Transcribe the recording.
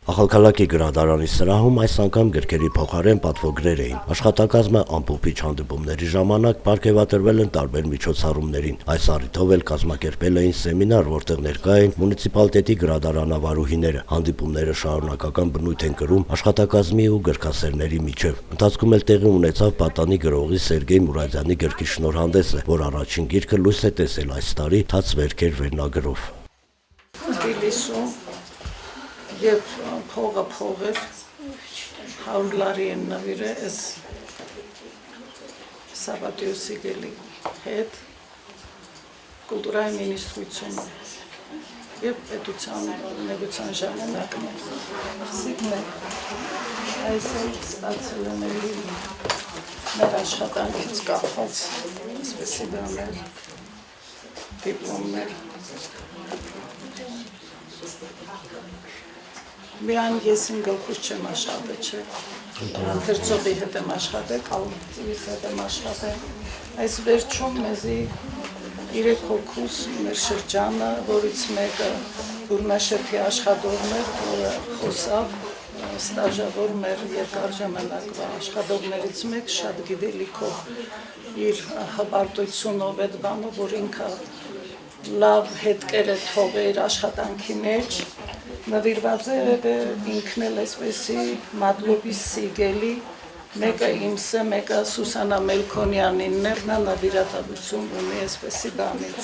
Ախալքալակի գրադարանի սրահում այս անգամ գրքերի փոխարեն պատվոգրեր էին։ Աշխատակազմը ամփոփիչ հանդիպումների ժամանակ պարգևատրվել են տարբեր միջոցառումներին։ Այս առիթով էլ կազմակերպել էին սեմինար, որտեղ ներկա էին մունիցիպալիտետի գրադարանավարուհիները։ Հանդիպումները շարունակական բնույթ են կրում աշխատակազմի ու գրքասերների միջև։ Ընթացքում էլ տեղի ունեցավ պատանի գրողի Սերգեյ Մուրադյանի գրքի շնորհանդեսը, որ առաջին գիրքը լույս է տեսել այս տարի «Թաց վերքեր» վերնագրով։ Եվ փողը փողեր 100 լարի են նվիրը այս Սաբատիոսի գելի հետ կուլտուրայի մինիստրությունը և պետության նեգոցիան ժամանակն է սիգն է այսել ստացել մեր աշխատանքից կախված ասպեսի բաներ դիպլոմներ Միայն ես իմ գլխուց չեմ աշխատել, չէ, ընթերցողի հետ եմ աշխատել, կոլեկտիվիս հետ եմ աշխատել, այս վերջում մեզի 3 հոգուս մեր շրջանը, որից մեկը Գուրնաշեթի աշխատողն էր, որը խոսավ, ստաժավոր մեր երկար ժամանակվա աշխատողներից մեկ շատ գիտելիքով իր հպարտությունով այդ բանը, որ ինքը լավ հետքեր է թողել աշխատանքի մեջ, նվիրված է ինքն էլ այսպեսի Մատլուբի Սիգելի, մեկը իմսը, մեկը Սուսանա Մելքոնյանինն էր, նա նվիրատվություն ունի այսպեսի բանից։